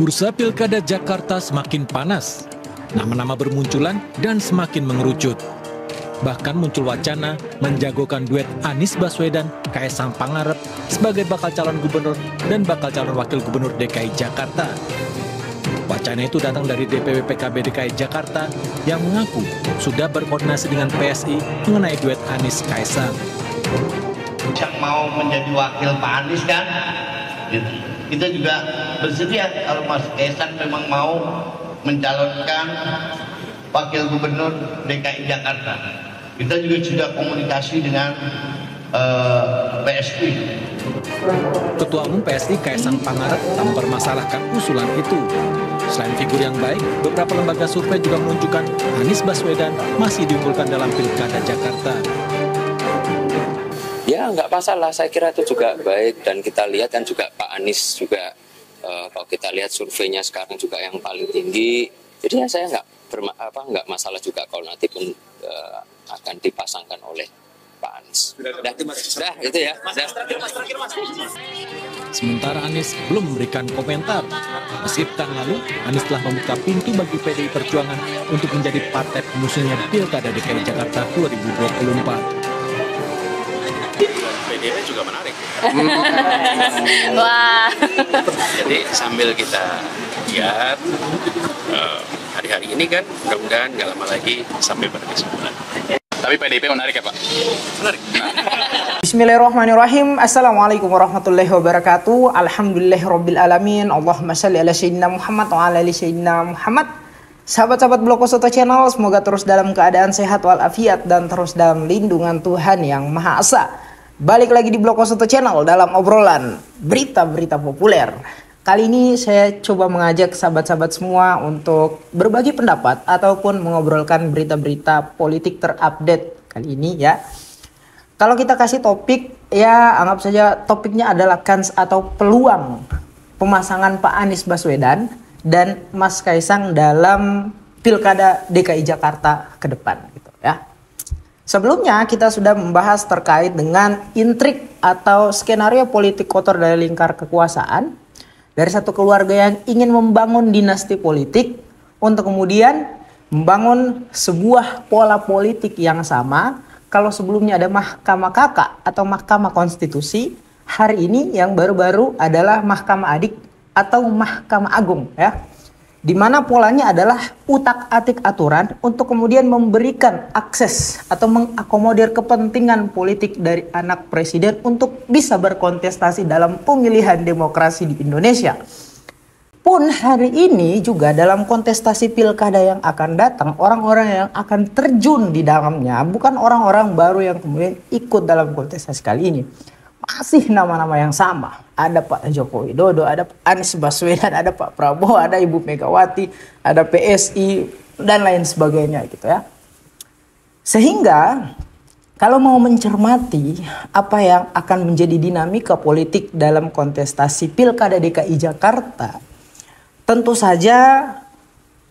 Bursa Pilkada Jakarta semakin panas. Nama-nama bermunculan dan semakin mengerucut. Bahkan muncul wacana menjagokan duet Anies Baswedan, Kaisang Pangarep sebagai bakal calon gubernur dan bakal calon wakil gubernur DKI Jakarta. Wacana itu datang dari DPW PKB DKI Jakarta yang mengaku sudah berkoordinasi dengan PSI mengenai duet Anies Kaisang. Yang mau menjadi wakil Pak Anies kan, kita juga bersedia kalau Mas Kaisang memang mau mencalonkan wakil gubernur DKI Jakarta. Kita juga sudah komunikasi dengan PSI. Ketua Umum PSI Kaisang Pangarep tak mempermasalahkan usulan itu. Selain figur yang baik, beberapa lembaga survei juga menunjukkan Anies Baswedan masih diunggulkan dalam Pilkada Jakarta. Ya nggak masalah, saya kira itu juga baik, dan kita lihat kan juga Pak Anies juga kalau kita lihat surveinya sekarang juga yang paling tinggi. Jadi ya saya nggak masalah juga kalau nanti pun akan dipasangkan oleh Pak Anies. Sudah itu ya. Sementara Anies belum memberikan komentar. Meski pekan lalu, Anies telah membuka pintu bagi PDI Perjuangan untuk menjadi partai pengusungnya di Pilkada DKI Jakarta 2024. PDIP juga menarik. Wah. Jadi sambil kita lihat hari-hari ini kan, mudah-mudahan nggak lama lagi sampai pada kesimpulan. Tapi PDIP menarik ya Pak? Menarik. Bismillahirrahmanirrahim. Assalamualaikum warahmatullahi wabarakatuh. Alhamdulillahirrabbilalamin. Allahumma salli ala sayyidina Muhammad wa ala ali sayyidina Muhammad. Sahabat-sahabat Bloko Soto Channel, semoga terus dalam keadaan sehat walafiat dan terus dalam lindungan Tuhan Yang Maha Esa. Balik lagi di Bloko Soto Channel dalam obrolan berita-berita populer. Kali ini saya coba mengajak sahabat-sahabat semua untuk berbagi pendapat ataupun mengobrolkan berita-berita politik terupdate kali ini ya. Kalau kita kasih topik, ya anggap saja topiknya adalah kans atau peluang pemasangan Pak Anies Baswedan dan Mas Kaisang dalam Pilkada DKI Jakarta ke depan gitu ya. Sebelumnya kita sudah membahas terkait dengan intrik atau skenario politik kotor dari lingkar kekuasaan dari satu keluarga yang ingin membangun dinasti politik untuk kemudian membangun sebuah pola politik yang sama. Kalau sebelumnya ada Mahkamah Kakak atau Mahkamah Konstitusi, hari ini yang baru-baru adalah Mahkamah Adik atau Mahkamah Agung ya. Di mana polanya adalah utak-atik aturan untuk kemudian memberikan akses atau mengakomodir kepentingan politik dari anak presiden untuk bisa berkontestasi dalam pemilihan demokrasi di Indonesia. Pun hari ini juga dalam kontestasi pilkada yang akan datang, orang-orang yang akan terjun di dalamnya bukan orang-orang baru yang kemudian ikut dalam kontestasi kali ini. Masih nama-nama yang sama. Ada Pak Joko Widodo, ada Pak Anies Baswedan, ada Pak Prabowo, ada Ibu Megawati, ada PSI, dan lain sebagainya gitu ya. Sehingga kalau mau mencermati apa yang akan menjadi dinamika politik dalam kontestasi Pilkada DKI Jakarta, tentu saja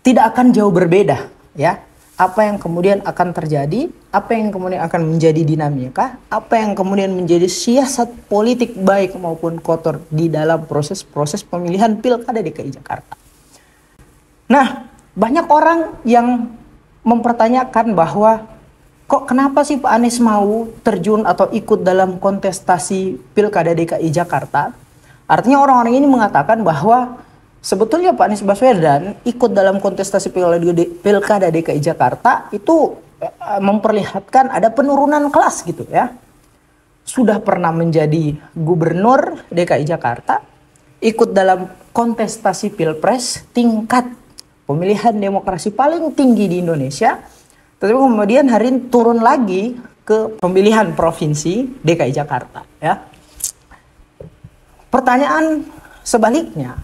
tidak akan jauh berbeda ya. Apa yang kemudian akan terjadi, apa yang kemudian akan menjadi dinamika, apa yang kemudian menjadi siasat politik baik maupun kotor di dalam proses-proses pemilihan Pilkada DKI Jakarta. Nah, banyak orang yang mempertanyakan bahwa kok kenapa sih Pak Anies mau terjun atau ikut dalam kontestasi Pilkada DKI Jakarta? Artinya orang-orang ini mengatakan bahwa sebetulnya Pak Anies Baswedan ikut dalam kontestasi Pilkada DKI Jakarta itu memperlihatkan ada penurunan kelas gitu ya. Sudah pernah menjadi gubernur DKI Jakarta, ikut dalam kontestasi Pilpres tingkat pemilihan demokrasi paling tinggi di Indonesia, tetapi kemudian hari ini turun lagi ke pemilihan provinsi DKI Jakarta ya. Pertanyaan sebaliknya,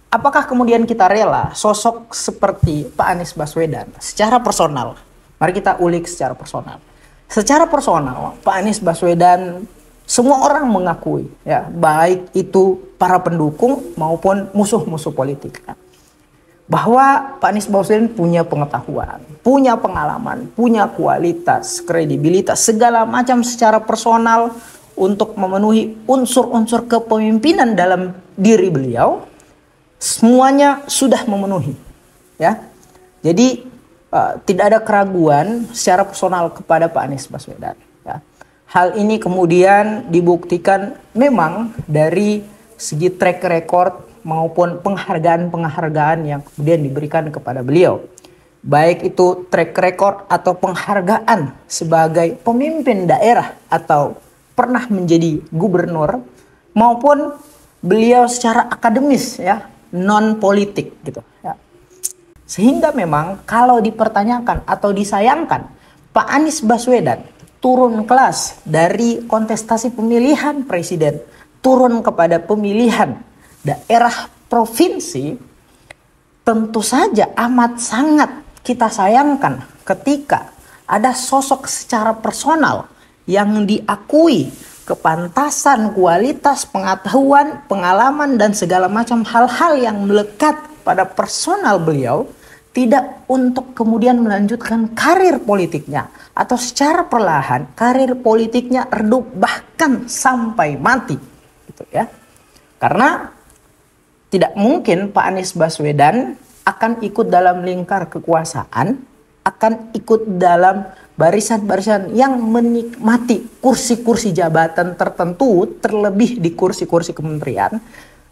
apakah kemudian kita rela sosok seperti Pak Anies Baswedan secara personal? Mari kita ulik secara personal. Secara personal, Pak Anies Baswedan semua orang mengakui ya, baik itu para pendukung maupun musuh-musuh politik ya, bahwa Pak Anies Baswedan punya pengetahuan, punya pengalaman, punya kualitas, kredibilitas, segala macam secara personal untuk memenuhi unsur-unsur kepemimpinan dalam diri beliau. semuanya sudah memenuhi, ya. Jadi tidak ada keraguan secara personal kepada Pak Anies Baswedan, ya. Hal ini kemudian dibuktikan memang dari segi track record maupun penghargaan-penghargaan yang kemudian diberikan kepada beliau. Baik itu track record atau penghargaan sebagai pemimpin daerah atau pernah menjadi gubernur, maupun beliau secara akademis, ya, non politik gitu, ya. Sehingga memang kalau dipertanyakan atau disayangkan Pak Anies Baswedan turun kelas dari kontestasi pemilihan presiden turun kepada pemilihan daerah provinsi, tentu saja amat sangat kita sayangkan ketika ada sosok secara personal yang diakui kepantasan, kualitas, pengetahuan, pengalaman, dan segala macam hal-hal yang melekat pada personal beliau tidak untuk kemudian melanjutkan karir politiknya, atau secara perlahan karir politiknya redup bahkan sampai mati, gitu ya. Karena tidak mungkin Pak Anies Baswedan akan ikut dalam lingkar kekuasaan, akan ikut dalam barisan-barisan yang menikmati kursi-kursi jabatan tertentu, terlebih di kursi-kursi kementerian.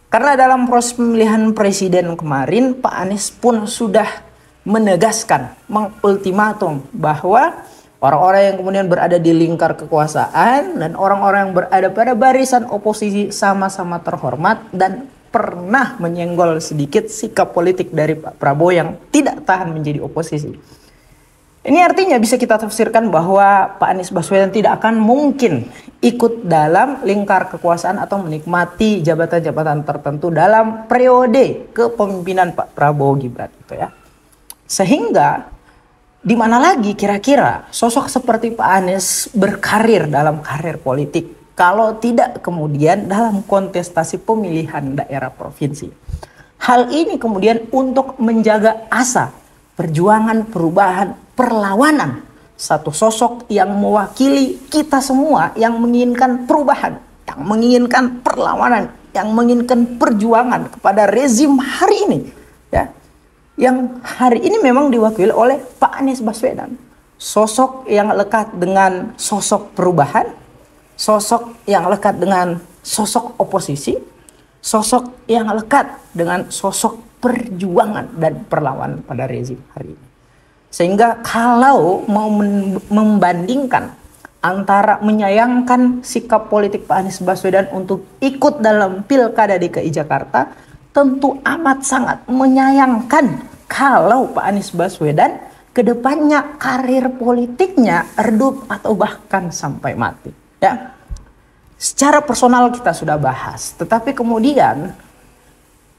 Karena dalam proses pemilihan presiden kemarin, Pak Anies pun sudah menegaskan, mengultimatum bahwa orang-orang yang kemudian berada di lingkar kekuasaan dan orang-orang yang berada pada barisan oposisi sama-sama terhormat dan pernah menyenggol sedikit sikap politik dari Pak Prabowo yang tidak tahan menjadi oposisi. Ini artinya bisa kita tafsirkan bahwa Pak Anies Baswedan tidak akan mungkin ikut dalam lingkar kekuasaan atau menikmati jabatan-jabatan tertentu dalam periode kepemimpinan Pak Prabowo Gibran, gitu ya. Sehingga di mana lagi kira-kira sosok seperti Pak Anies berkarir dalam karir politik kalau tidak kemudian dalam kontestasi pemilihan daerah provinsi. Hal ini kemudian untuk menjaga asa, perjuangan, perubahan, perlawanan satu sosok yang mewakili kita semua yang menginginkan perubahan, yang menginginkan perlawanan, yang menginginkan perjuangan kepada rezim hari ini, ya. Yang hari ini memang diwakili oleh Pak Anies Baswedan. Sosok yang lekat dengan sosok perubahan, sosok yang lekat dengan sosok oposisi, sosok yang lekat dengan sosok perjuangan dan perlawanan pada rezim hari ini. Sehingga kalau mau membandingkan antara menyayangkan sikap politik Pak Anies Baswedan untuk ikut dalam Pilkada DKI Jakarta, tentu amat sangat menyayangkan kalau Pak Anies Baswedan kedepannya karir politiknya redup atau bahkan sampai mati, ya. Secara personal kita sudah bahas, tetapi kemudian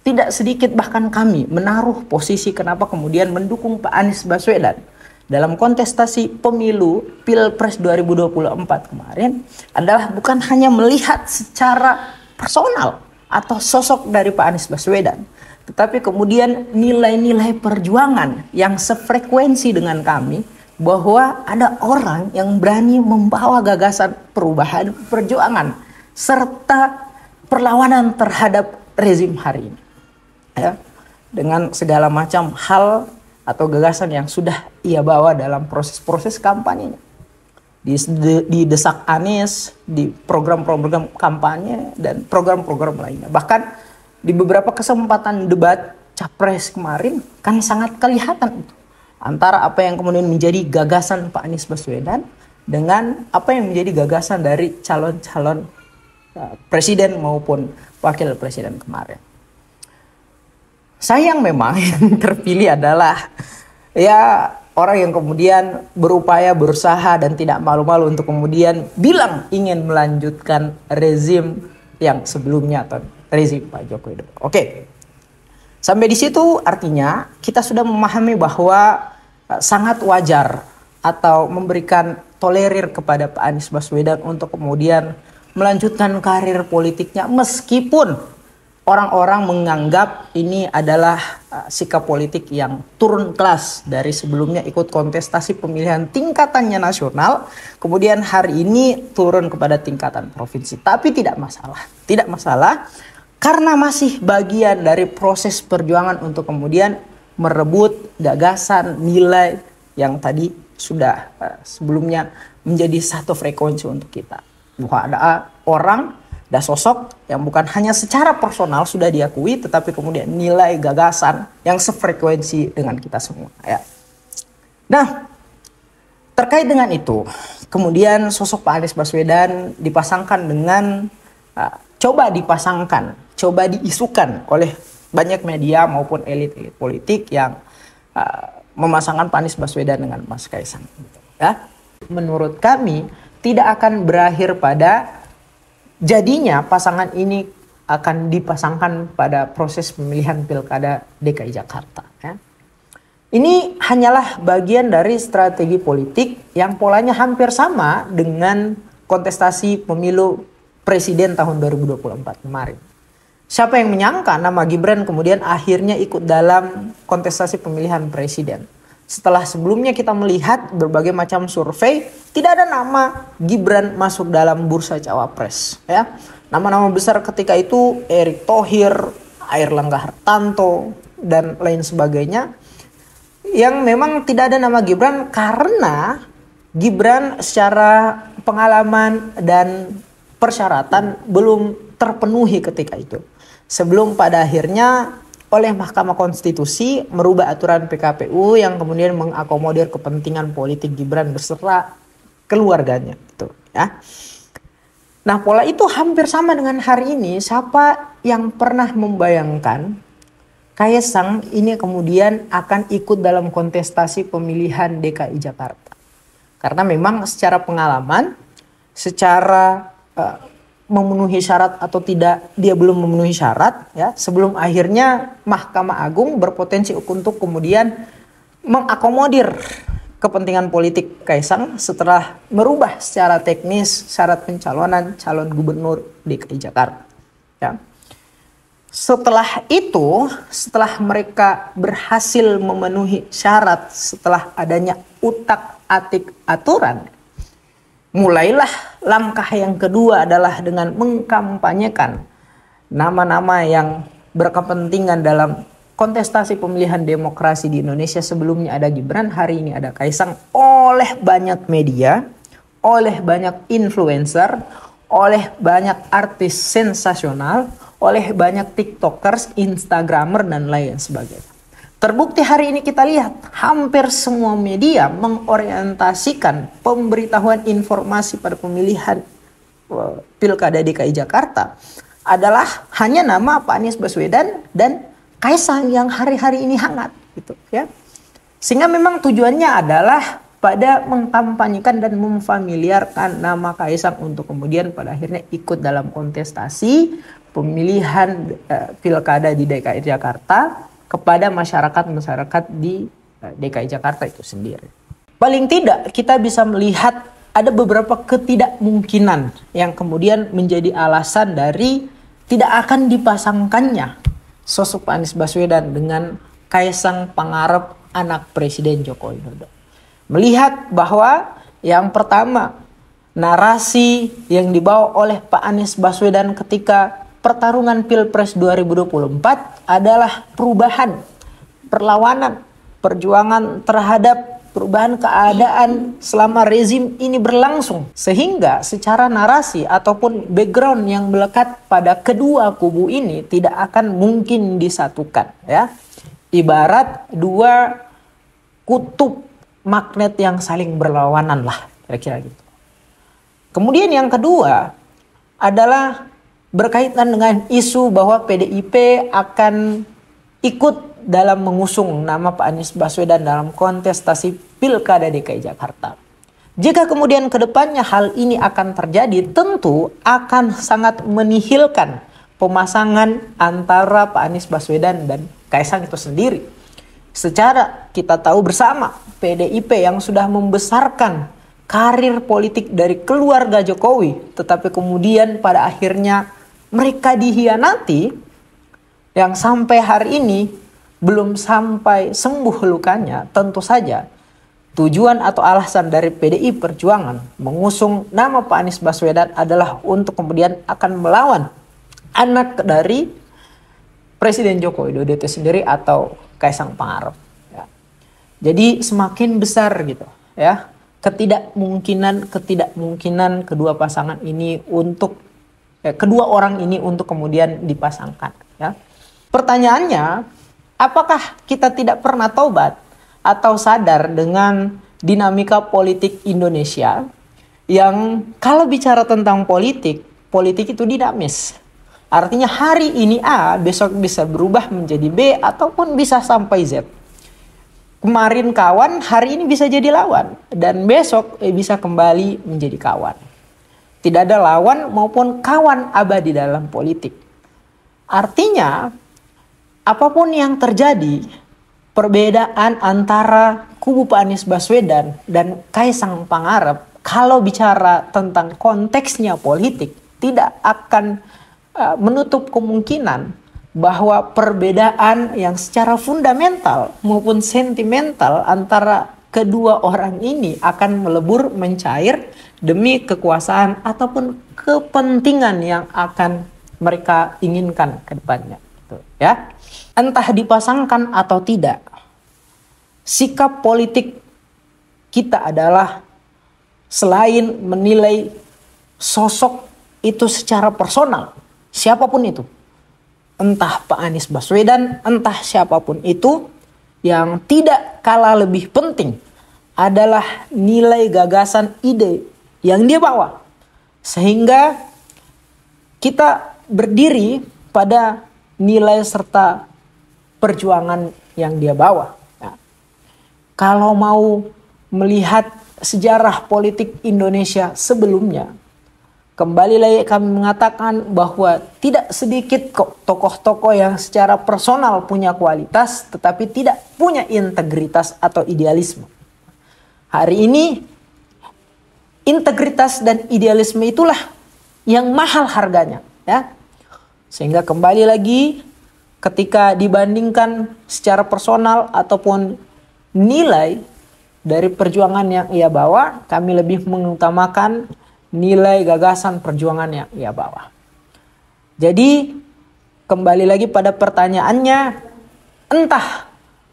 tidak sedikit bahkan kami menaruh posisi kenapa kemudian mendukung Pak Anies Baswedan dalam kontestasi pemilu Pilpres 2024 kemarin adalah bukan hanya melihat secara personal atau sosok dari Pak Anies Baswedan, tetapi kemudian nilai-nilai perjuangan yang sefrekuensi dengan kami, bahwa ada orang yang berani membawa gagasan perubahan, perjuangan, serta perlawanan terhadap rezim hari ini, ya, dengan segala macam hal atau gagasan yang sudah ia bawa dalam proses-proses kampanyenya. Didesak Anies, di program-program kampanye dan program-program lainnya. Bahkan di beberapa kesempatan debat Capres kemarin kan sangat kelihatan itu. Antara apa yang kemudian menjadi gagasan Pak Anies Baswedan dengan apa yang menjadi gagasan dari calon-calon presiden maupun wakil presiden kemarin. Sayang memang yang terpilih adalah ya orang yang kemudian berupaya, berusaha dan tidak malu-malu untuk kemudian bilang ingin melanjutkan rezim yang sebelumnya atau rezim Pak Joko Widodo. Oke. Sampai di situ artinya kita sudah memahami bahwa sangat wajar atau memberikan tolerir kepada Pak Anies Baswedan untuk kemudian melanjutkan karir politiknya meskipun orang-orang menganggap ini adalah sikap politik yang turun kelas dari sebelumnya ikut kontestasi pemilihan tingkatannya nasional, kemudian hari ini turun kepada tingkatan provinsi. Tapi tidak masalah. Tidak masalah karena masih bagian dari proses perjuangan untuk kemudian merebut gagasan, nilai yang tadi sudah sebelumnya menjadi satu frekuensi untuk kita. Bahwa ada orang, ada sosok yang bukan hanya secara personal sudah diakui, tetapi kemudian nilai gagasan yang sefrekuensi dengan kita semua. Ya. Nah, terkait dengan itu, kemudian sosok Pak Anies Baswedan dipasangkan dengan coba diisukan oleh banyak media maupun elit-elit politik yang memasangkan Pak Anies Baswedan dengan Mas Kaisang. Ya. Menurut kami tidak akan berakhir pada jadinya pasangan ini akan dipasangkan pada proses pemilihan Pilkada DKI Jakarta. Ya. Ini hanyalah bagian dari strategi politik yang polanya hampir sama dengan kontestasi pemilu presiden tahun 2024 kemarin. Siapa yang menyangka nama Gibran kemudian akhirnya ikut dalam kontestasi pemilihan presiden. Setelah sebelumnya kita melihat berbagai macam survei, tidak ada nama Gibran masuk dalam bursa cawapres. Ya. Nama-nama besar ketika itu Erick Thohir, Airlangga Hartarto, dan lain sebagainya. Yang memang tidak ada nama Gibran karena Gibran secara pengalaman dan persyaratan belum terpenuhi ketika itu. Sebelum pada akhirnya oleh Mahkamah Konstitusi merubah aturan PKPU yang kemudian mengakomodir kepentingan politik Gibran beserta keluarganya. Gitu, ya. Nah, pola itu hampir sama dengan hari ini. Siapa yang pernah membayangkan Kaisang ini kemudian akan ikut dalam kontestasi pemilihan DKI Jakarta? Karena memang secara pengalaman, secara memenuhi syarat atau tidak, dia belum memenuhi syarat, ya, sebelum akhirnya Mahkamah Agung berpotensi untuk kemudian mengakomodir kepentingan politik Kaisang setelah merubah secara teknis syarat pencalonan calon gubernur DKI Jakarta. Ya. Setelah itu, setelah mereka berhasil memenuhi syarat, setelah adanya utak-atik aturan, mulailah langkah yang kedua adalah dengan mengkampanyekan nama-nama yang berkepentingan dalam kontestasi pemilihan demokrasi di Indonesia. Sebelumnya ada Gibran, hari ini ada Kaisang, oleh banyak media, oleh banyak influencer, oleh banyak artis sensasional, oleh banyak tiktokers, instagramer, dan lain sebagainya. Terbukti hari ini kita lihat hampir semua media mengorientasikan pemberitahuan informasi pada pemilihan Pilkada DKI Jakarta adalah hanya nama Pak Anies Baswedan dan Kaisang yang hari-hari ini hangat, gitu ya. Sehingga memang tujuannya adalah pada mengkampanyekan dan memfamiliarkan nama Kaisang untuk kemudian pada akhirnya ikut dalam kontestasi pemilihan Pilkada di DKI Jakarta kepada masyarakat di DKI Jakarta itu sendiri. Paling tidak kita bisa melihat ada beberapa ketidakmungkinan yang kemudian menjadi alasan dari tidak akan dipasangkannya sosok Anies Baswedan dengan Kaisang Pangarep, anak Presiden Joko Widodo. Melihat bahwa yang pertama, narasi yang dibawa oleh Pak Anies Baswedan ketika pertarungan Pilpres 2024 adalah perubahan, perlawanan, perjuangan terhadap perubahan keadaan selama rezim ini berlangsung. Sehingga secara narasi ataupun background yang melekat pada kedua kubu ini tidak akan mungkin disatukan. Ya. Ibarat dua kutub magnet yang saling berlawanan lah, kira-kira gitu. Kemudian yang kedua adalah berkaitan dengan isu bahwa PDIP akan ikut dalam mengusung nama Pak Anies Baswedan dalam kontestasi Pilkada DKI Jakarta. Jika kemudian kedepannya hal ini akan terjadi, tentu akan sangat menihilkan pemasangan antara Pak Anies Baswedan dan Kaisang itu sendiri. Secara kita tahu bersama, PDIP yang sudah membesarkan karir politik dari keluarga Jokowi, tetapi kemudian pada akhirnya mereka dihianati, yang sampai hari ini belum sampai sembuh lukanya. Tentu saja tujuan atau alasan dari PDI Perjuangan mengusung nama Pak Anies Baswedan adalah untuk kemudian akan melawan anak dari Presiden Joko Widodo itu sendiri atau Kaisang Pangarep. Ya. Jadi semakin besar gitu ya ketidakmungkinan kedua pasangan ini untuk kedua orang ini untuk kemudian dipasangkan. Ya. Pertanyaannya, apakah kita tidak pernah taubat atau sadar dengan dinamika politik Indonesia yang kalau bicara tentang politik itu dinamis. Artinya hari ini A, besok bisa berubah menjadi B, ataupun bisa sampai Z. Kemarin kawan, hari ini bisa jadi lawan. Dan besok bisa kembali menjadi kawan. Tidak ada lawan maupun kawan abadi dalam politik. Artinya, apapun yang terjadi, perbedaan antara kubu Pak Anies Baswedan dan Kaisang Pangarep, kalau bicara tentang konteksnya politik, tidak akan menutup kemungkinan bahwa perbedaan yang secara fundamental maupun sentimental antara kedua orang ini akan melebur, mencair demi kekuasaan ataupun kepentingan yang akan mereka inginkan ke depannya. Ya. Entah dipasangkan atau tidak, sikap politik kita adalah selain menilai sosok itu secara personal, siapapun itu, entah Pak Anies Baswedan, entah siapapun itu, yang tidak kalah lebih penting adalah nilai gagasan ide yang dia bawa. Sehingga kita berdiri pada nilai serta perjuangan yang dia bawa. Nah, kalau mau melihat sejarah politik Indonesia sebelumnya, kembali lagi kami mengatakan bahwa tidak sedikit kok tokoh-tokoh yang secara personal punya kualitas tetapi tidak punya integritas atau idealisme. Hari ini integritas dan idealisme itulah yang mahal harganya, ya. Sehingga kembali lagi ketika dibandingkan secara personal ataupun nilai dari perjuangan yang ia bawa, kami lebih mengutamakan nilai gagasan perjuangan yang ia bawa. Jadi kembali lagi pada pertanyaannya, entah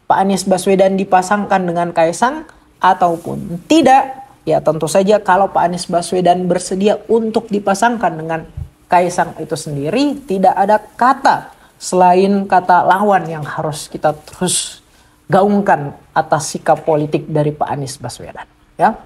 Pak Anies Baswedan dipasangkan dengan Kaisang ataupun tidak, ya tentu saja kalau Pak Anies Baswedan bersedia untuk dipasangkan dengan Kaisang itu sendiri, tidak ada kata selain kata lawan yang harus kita terus gaungkan atas sikap politik dari Pak Anies Baswedan. Ya.